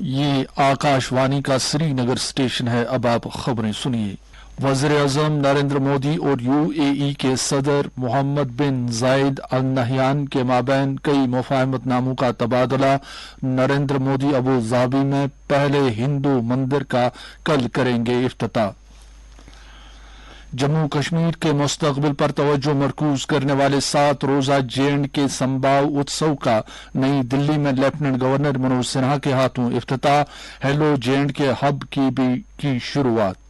یہ آکاشوانی کا سری نگر اسٹیشن ہے۔ اب آپ خبریں سنیے۔ وزیر اعظم نریندر مودی اور یو اے ای کے صدر محمد بن زائد ال نہیان کے مابین کئی مفاہمت ناموں کا تبادلہ۔ نریندر مودی ابو ظہبی میں پہلے ہندو مندر کا کل کریں گے افتتاح۔ جموں کشمیر کے مستقبل پر توجہ مرکوز کرنے والے 7 روزہ JNK سمبھاو اتسو کا نئی دلی میں لیفٹیننٹ گورنر منوج سنہا کے ہاتھوں افتتاح۔ ہیلو JNK ہب کی شروعات۔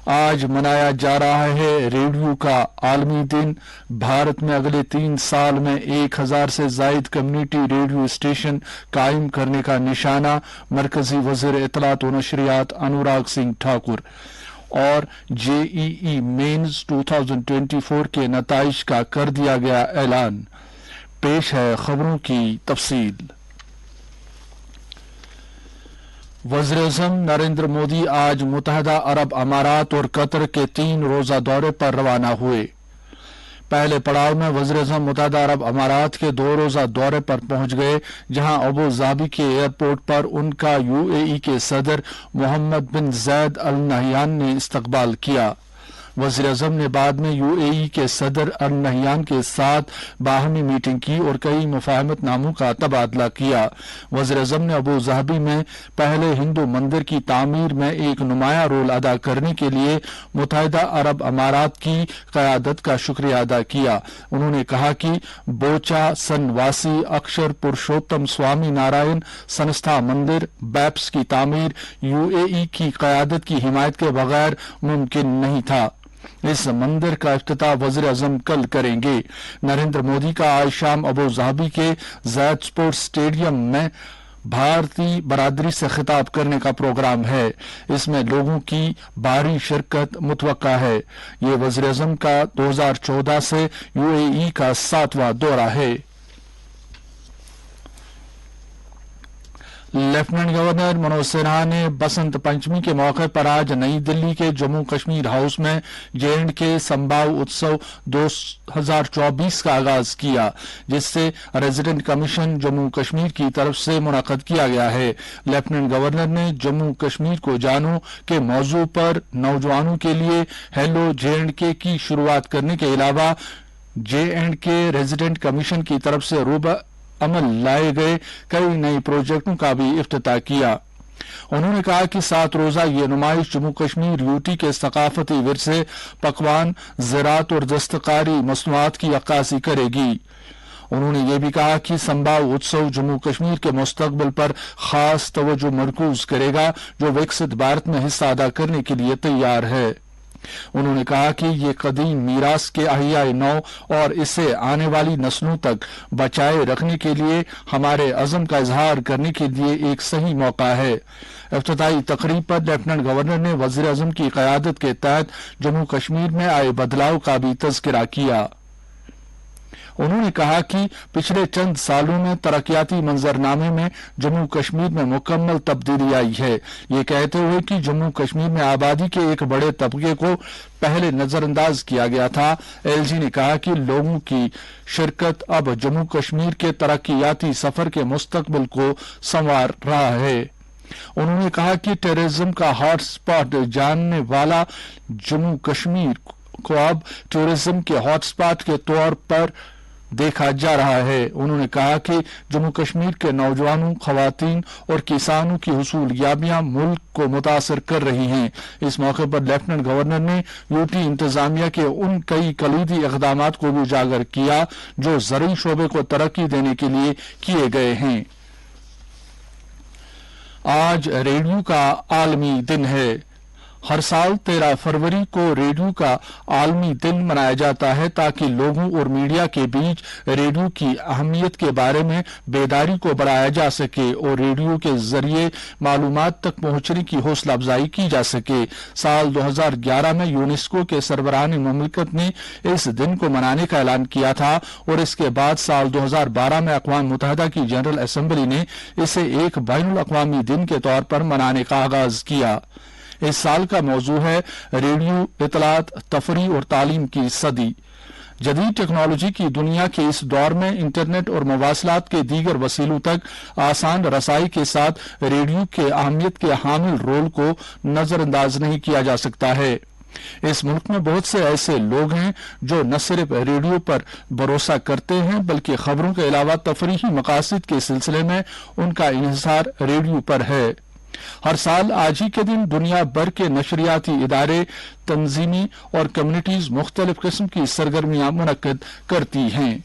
آج منایا جا رہا ہے ریڈیو کا عالمی دن۔ بھارت میں اگلے 3 سال میں 1000 سے زائد کمیونٹی ریڈیو اسٹیشن قائم کرنے کا نشانہ۔ مرکزی وزیر اطلاعات و نشریات انوراگ سنگھ ٹھاکر۔ اور JEE مینز 2024 کے نتائج کا کر دیا گیا اعلان۔ پیش ہے خبروں کی تفصیل۔ وزیر اعظم نریندر مودی آج متحدہ عرب امارات اور قطر کے 3 روزہ دورے پر روانہ ہوئے۔ پہلے پڑاؤ میں وزیر اعظم متحدہ عرب امارات کے 2 روزہ دورے پر پہنچ گئے، جہاں ابو ظہبی کے ایئرپورٹ پر ان کا UAE کے صدر محمد بن زائد ال نہیان نے استقبال کیا۔ وزیر اعظم نے بعد میں UAE کے صدر ال نہیان کے ساتھ باہمی میٹنگ کی اور کئی مفاہمت ناموں کا تبادلہ کیا۔ وزیر اعظم نے ابو ظہبی میں پہلے ہندو مندر کی تعمیر میں ایک نمایاں رول ادا کرنے کے لیے متحدہ عرب امارات کی قیادت کا شکریہ ادا کیا۔ انہوں نے کہا کہ بوچا سنواسی اکشر پرشوتم سوامی نارائن سنستھا مندر بیپس کی تعمیر UAE کی قیادت کی حمایت کے بغیر ممکن نہیں تھا۔ اس مندر کا افتتاح وزیر اعظم کل کریں گے۔ نریندر مودی کا آج شام ابو ظہبی کے زائد اسپورٹس اسٹیڈیم میں بھارتی برادری سے خطاب کرنے کا پروگرام ہے۔ اس میں لوگوں کی بھاری شرکت متوقع ہے۔ یہ وزیر اعظم کا 2014 سے UAE کا 7واں دورہ ہے۔ لیفٹیننٹ گورنر منوج سنہا نے بسنت پنچمی کے موقع پر آج نئی دلی کے جموں کشمیر ہاؤس میں JNK سمبھاو اتسو 2024 کا آغاز کیا، جس سے ریزیڈنٹ کمیشن جموں کشمیر کی طرف سے منعقد کیا گیا ہے۔ لیفٹیننٹ گورنر نے جموں کشمیر کو جانو کے موضوع پر نوجوانوں کے لیے ہیلو JNK کی شروعات کرنے کے علاوہ JNK ریزیڈنٹ کمیشن کی طرف سے عمل لائے گئے کئی نئے پروجیکٹوں کا بھی افتتاح کیا۔ انہوں نے کہا کہ 7 روزہ یہ نمائش جموں کشمیر UT کے ثقافتی ورثے، پکوان، زراعت اور دستکاری مصنوعات کی عکاسی کرے گی۔ انہوں نے یہ بھی کہا کہ سمبھاو اتسو جموں کشمیر کے مستقبل پر خاص توجہ مرکوز کرے گا، جو وکست بھارت میں حصہ ادا کرنے کے لیے تیار ہے۔ انہوں نے کہا کہ یہ قدیم میراث کے احیاء نو اور اسے آنے والی نسلوں تک بچائے رکھنے کے لیے ہمارے عزم کا اظہار کرنے کے لیے ایک صحیح موقع ہے۔ افتتاحی تقریب پر لیفٹیننٹ گورنر نے وزیر اعظم کی قیادت کے تحت جموں کشمیر میں آئے بدلاؤ کا بھی تذکرہ کیا۔ انہوں نے کہا کہ پچھلے چند سالوں میں ترقیاتی منظرنامے میں جموں کشمیر میں مکمل تبدیلی آئی ہے۔ یہ کہتے ہوئے کہ جموں کشمیر میں آبادی کے ایک بڑے طبقے کو پہلے نظر انداز کیا گیا تھا، LG نے کہا کہ لوگوں کی شرکت اب جموں کشمیر کے ترقیاتی سفر کے مستقبل کو سنوار رہا ہے۔ انہوں نے کہا کہ ٹیررزم کا ہاٹ اسپاٹ جاننے والا جموں کشمیر کو اب ٹورزم کے ہاٹ اسپاٹ کے طور پر دیکھا جا رہا ہے۔ انہوں نے کہا کہ جموں کشمیر کے نوجوانوں، خواتین اور کسانوں کی حصول یابیاں ملک کو متاثر کر رہی ہیں۔ اس موقع پر لیفٹیننٹ گورنر نے UT انتظامیہ کے ان کئی کلیدی اقدامات کو بھی اجاگر کیا جو زرعی شعبے کو ترقی دینے کے لیے کیے گئے ہیں۔ آج ریڈیو کا عالمی دن ہے۔ ہر سال 13 فروری کو ریڈیو کا عالمی دن منایا جاتا ہے تاکہ لوگوں اور میڈیا کے بیچ ریڈیو کی اہمیت کے بارے میں بیداری کو بڑھایا جا سکے اور ریڈیو کے ذریعے معلومات تک پہنچنے کی حوصلہ افزائی کی جا سکے۔ سال 2011 میں یونیسکو کے سربراہان مملکت نے اس دن کو منانے کا اعلان کیا تھا اور اس کے بعد سال 2012 میں اقوام متحدہ کی جنرل اسمبلی نے اسے ایک بین الاقوامی دن کے طور پر منانے کا آغاز کیا۔ اس سال کا موضوع ہے ریڈیو، اطلاعات، تفریح اور تعلیم کی صدی۔ जदीद टेक्नोलॉजी की दुनिया के इस दौर में इंटरनेट और मवासलात के दीगर वसीलों तक आसान रसाई के साथ रेडियो के अहमियत के हामिल रोल को नजरअंदाज नहीं किया जा सकता है। इस मुल्क में बहुत से ऐसे लोग हैं जो न सिर्फ रेडियो पर भरोसा करते हैं बल्कि खबरों के अलावा तफरीही मकासद के सिलसिले में उनका इन्हिसार रेडियो पर है। हर साल आज ही के दिन दुनिया भर के नशरियाती इदारे, तंजीमें और कम्युनिटीज मुख्तलिफ किस्म की सरगर्मियां मुनक्किद करती हैं।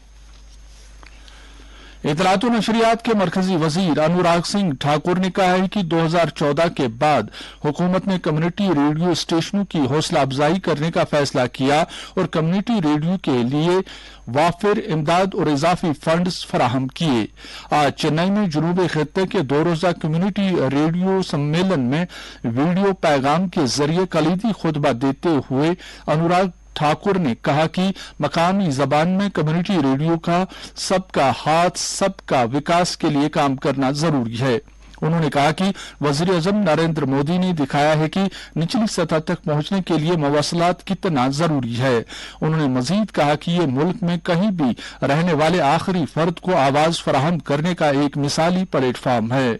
इतलात और नशरियात के मरकजी वजीर अनुराग सिंह ठाकुर ने कहा है कि 2014 के बाद हुकूमत ने कम्युनिटी रेडियो स्टेशनों की हौसला अफजाई करने का फैसला किया और कम्युनिटी रेडियो के लिए वाफिर इमदाद और इजाफी फंड्स फराहम किए। आज चेन्नई में जनूबी खित्ते के 2 रोजा कम्युनिटी रेडियो सम्मेलन में वीडियो पैगाम के जरिए कलीदी खुतबा देते हुए अनुराग ठाकुर ने कहा कि मकामी जबान में कम्युनिटी रेडियो का सबका हाथ सबका विकास के लिए काम करना जरूरी है। उन्होंने कहा कि वजीर आजम नरेंद्र मोदी ने दिखाया है कि निचली सतह तक पहुंचने के लिए मवासलात कितना जरूरी है। उन्होंने मजीद कहा कि ये मुल्क में कहीं भी रहने वाले आखिरी फर्द को आवाज फराहम करने का एक मिसाली प्लेटफॉर्म है।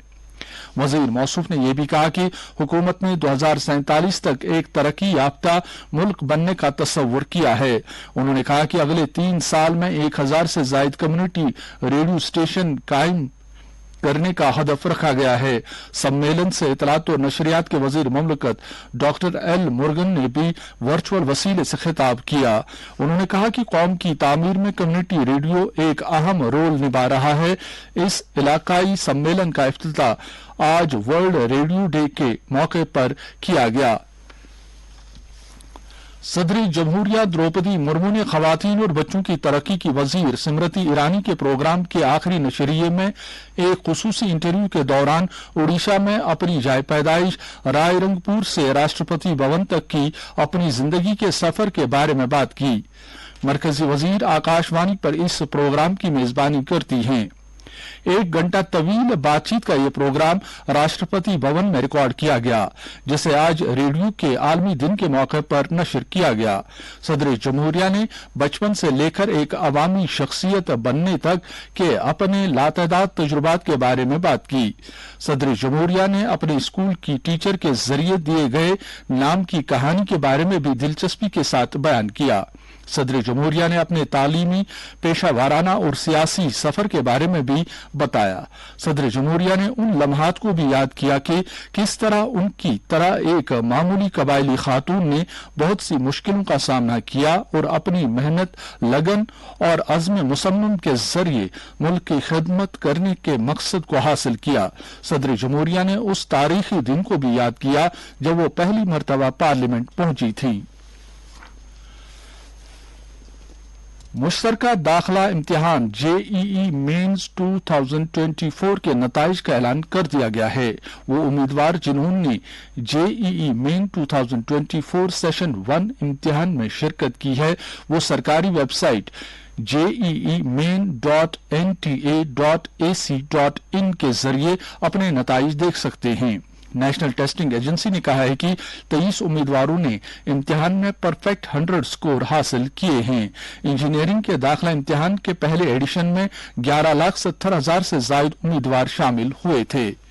वजीर मौसूफ ने यह भी कहा कि हुकूमत ने 2047 तक एक तरक्की याफ्ता मुल्क बनने का तस्वुर किया है। उन्होंने कहा कि अगले 3 साल में 1000 से जायद कम्युनिटी रेडियो स्टेशन कायम करने का हदफ रखा गया है। सम्मेलन से इतलात और नशरियात के वजीर ममलकत डॉक्टर एल मुर्गन ने भी वर्चुअल वसीले से खिताब किया। उन्होंने कहा कि कौम की तामीर में कम्युनिटी रेडियो एक अहम रोल निभा रहा है। इस इलाकाई सम्मेलन का इफ्तिताह आज वर्ल्ड रेडियो डे के मौके पर किया गया। सदर जमहूरिया द्रौपदी मुर्मू ने खवातीन और बच्चों की तरक्की की वजीर स्मृति ईरानी के प्रोग्राम के आखिरी नशरिये में एक खुसूसी इंटरव्यू के दौरान उड़ीसा में अपनी जाय पैदाइश रायरंगपुर से राष्ट्रपति भवन तक की अपनी जिंदगी के सफर के बारे में बात की। मरकजी वजीर आकाशवाणी पर इस प्रोग्राम की मेजबानी करती हैं। 1 घंटा तवील बातचीत का यह प्रोग्राम राष्ट्रपति भवन में रिकॉर्ड किया गया, जिसे आज रेडियो के आलमी दिन के मौके पर नशर किया गया। सदर जमहूरिया ने बचपन से लेकर एक अवामी शख्सियत बनने तक के अपने लातदाद तजुर्बात के बारे में बात की। सदर जमहूरिया ने अपने स्कूल की टीचर के जरिए दिए गए नाम की कहानी के बारे में भी दिलचस्पी के साथ बयान किया। सदर जमहूरिया ने अपने तालीमी, पेशा वाराना और सियासी सफर के बारे में भी बताया। सदर जमहूरिया ने उन लम्हात को भी याद किया कि किस तरह उनकी तरह एक मामूली कबायली खातून ने बहुत सी मुश्किलों का सामना किया और अपनी मेहनत, लगन और अज़्म मुसम्मम के जरिए मुल्क की खिदमत करने के मकसद को हासिल किया। सदर जमहूरिया ने उस तारीखी दिन को भी याद किया जब वो पहली मरतबा पार्लियामेंट पहुंची थी। मुश्तरका दाखिला इम्तिहान जेईई मेन्स 2024 के नताइज का ऐलान कर दिया गया है। वो उम्मीदवार जिन्होंने जेईई मेन 2024 सेशन 1 इम्तिहान में शिरकत की है वो सरकारी वेबसाइट JEEmain.nta.ac.in के जरिए अपने नताइज देख सकते हैं। नेशनल टेस्टिंग एजेंसी ने कहा है कि 23 उम्मीदवारों ने इम्तिहान में परफेक्ट 100 स्कोर हासिल किए हैं। इंजीनियरिंग के दाखिला इम्तिहान के पहले एडिशन में 11,70,000 से जायद उम्मीदवार शामिल हुए थे।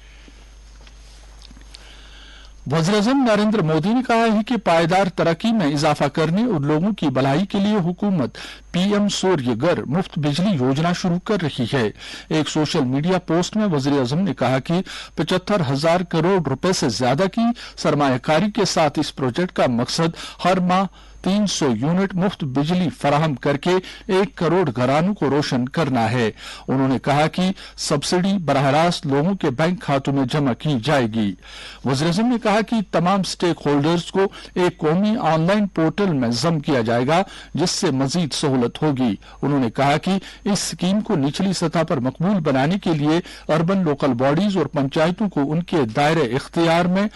वज़ीर-ए-आज़म नरेंद्र मोदी ने कहा है कि पायदार तरक्की में इजाफा करने और लोगों की भलाई के लिए हुकूमत पीएम सूर्य घर मुफ्त बिजली योजना शुरू कर रही है। एक सोशल मीडिया पोस्ट में वज़ीर-ए-आज़म ने कहा कि 75,000 करोड़ रुपए से ज्यादा की सरमायाकारी के साथ इस प्रोजेक्ट का मकसद हर माह 300 यूनिट मुफ्त बिजली फराहम करके 1 करोड़ घरानों को रोशन करना है। उन्होंने कहा कि सब्सिडी बराह रास्त लोगों के बैंक खातों में जमा की जाएगी। वज़ीर-ए-आज़म ने कहा कि तमाम स्टेक होल्डर्स को एक कौमी ऑनलाइन पोर्टल में जम किया जाएगा जिससे मजीद सहूलत होगी। उन्होंने कहा कि इस स्कीम को निचली सतह पर मकबूल बनाने के लिए अर्बन लोकल बॉडीज और पंचायतों को उनके दायरे इख्तियार में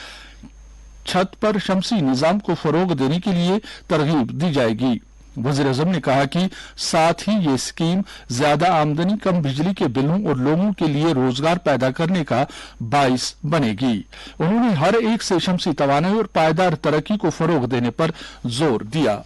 छत पर शमसी निजाम को फरोग देने के लिए तरगीब दी जाएगी। वज़ीर-ए-आज़म ने कहा कि साथ ही ये स्कीम ज्यादा आमदनी, कम बिजली के बिलों और लोगों के लिए रोजगार पैदा करने का बाइस बनेगी। उन्होंने हर एक से शमसी तवानाई और पायदार तरक्की को फरोग देने पर जोर दिया।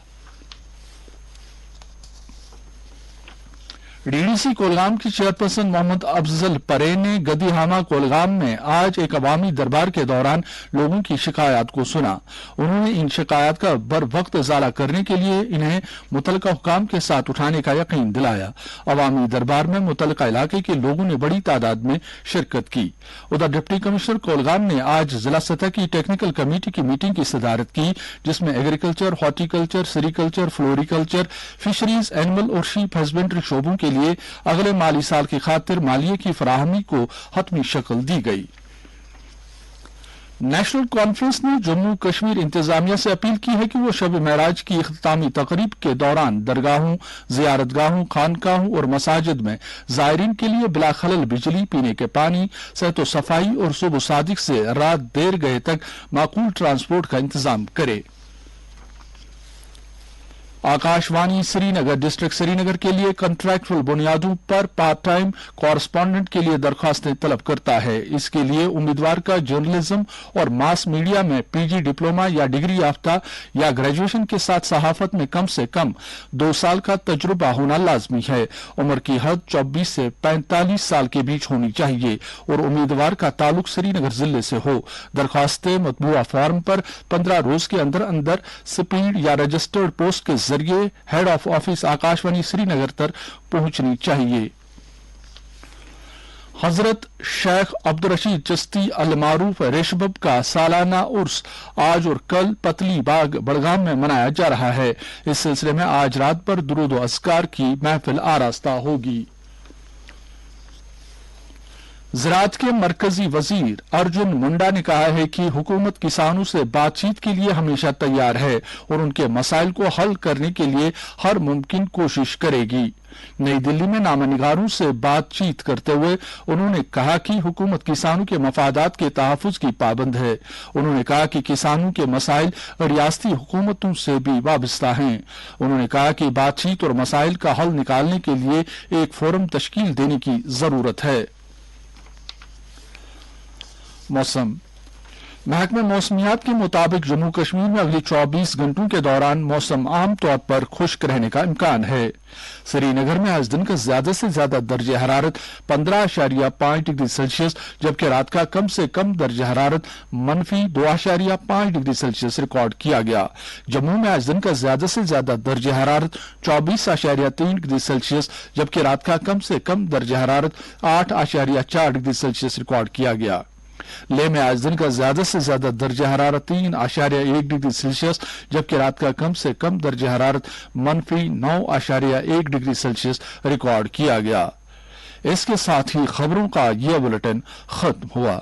डीडीसी कोलगाम की चेयरपर्सन मोहम्मद अफजल परे ने गदीहामा कोलगाम में आज एक अवामी दरबार के दौरान लोगों की शिकायत को सुना। उन्होंने इन शिकायत का बर वक्त इजाला करने के लिए इन्हें मुतलका हुकाम के साथ उठाने का यकीन दिलाया। अवामी दरबार में मुतलका इलाके के लोगों ने बड़ी तादाद में शिरकत की। उधर डिप्टी कमिश्नर कोलगाम ने आज जिला सतह की टेक्निकल कमेटी की मीटिंग की सदारत की, जिसमें agriculture, horticulture, sericulture, floriculture, fisheries, animal और शीप हस्बेंड्री शोबों के लिए अगले माली साल की खातिर मालिये की फराहमी को हतमी शक्ल दी गई। नेशनल कॉन्फ्रेंस ने जम्मू कश्मीर इंतजामिया से अपील की है कि वो शब महराज की इख्तितामी तकरीब के दौरान दरगाहों, जियारतगाहों, खानकाहों और मसाजिद में जायरीन के लिए बिला खलल बिजली, पीने के पानी, सेहत सफाई और सुबह सादिक से रात देर गए तक माकूल ट्रांसपोर्ट का इंतजाम करे। आकाशवाणी श्रीनगर डिस्ट्रिक्ट श्रीनगर के लिए कॉन्ट्रैक्चुअल बुनियादों पर पार्ट टाइम कॉरेस्पॉन्डेंट के लिए दरख्वास्तें तलब करता है। इसके लिए उम्मीदवार का जर्नलिज्म और मास मीडिया में पीजी डिप्लोमा या डिग्री याफ्ता या ग्रेजुएशन के साथ सहाफत में कम से कम 2 साल का तजुर्बा होना लाजमी है। उम्र की हद 24 से 45 साल के बीच होनी चाहिए और उम्मीदवार का ताल्लुक श्रीनगर जिले से हो। दरख्वास्तें मतबूआ फॉर्म पर 15 रोज के अंदर अंदर स्पीड या रजिस्टर्ड पोस्ट के जरिए head of office Akashvani Srinagar तक पहुंचनी चाहिए। हजरत शेख अब्दुल रशीद चिश्ती अल मारूफ रेशबब का सालाना उर्स आज और कल पतली बाग बड़गाम में मनाया जा रहा है। इस सिलसिले में आज रात पर दुरूद व अस्कार की महफिल आरास्ता होगी। ज़राअत के मरकजी वजीर अर्जुन मुंडा ने कहा है कि हुकूमत किसानों से बातचीत के लिए हमेशा तैयार है और उनके मसाइल को हल करने के लिए हर मुमकिन कोशिश करेगी। नई दिल्ली में नामनिगारों से बातचीत करते हुए उन्होंने कहा कि हुकूमत किसानों के मफादात के तहफ़्फ़ुज़ की पाबंद है। उन्होंने कहा कि किसानों के मसाइल रियासती हुकूमतों से भी वाबस्ता हैं। उन्होंने कहा कि बातचीत और मसाइल का हल निकालने के लिए एक फोरम तश्कील देने की जरूरत है। मौसम महकमा मौसमियात के मुताबिक जम्मू कश्मीर में अगले 24 घंटों के दौरान मौसम आमतौर पर खुश्क रहने का इम्कान है। श्रीनगर में आज दिन का ज्यादा से ज्यादा दर्जे हरारत 15.5 डिग्री सेल्सियस जबकि रात का कम से कम दर्जे हरारत -2.5 डिग्री सेल्सियस रिकॉर्ड किया गया। जम्मू में आज दिन का ज्यादा से ज्यादा दर्जे हरारत 24.3 डिग्री सेल्सियस जबकि रात का कम से कम दर्जे हरारत 8.4 डिग्री सेल्सियस रिकॉर्ड किया गया। लेह में आज दिन का ज्यादा से ज्यादा दर्जा हरारत 3.1 डिग्री सेल्सियस जबकि रात का कम से कम दर्जा हरारत -9.1 डिग्री सेल्सियस रिकॉर्ड किया गया। इसके साथ ही खबरों का यह बुलेटिन खत्म हुआ।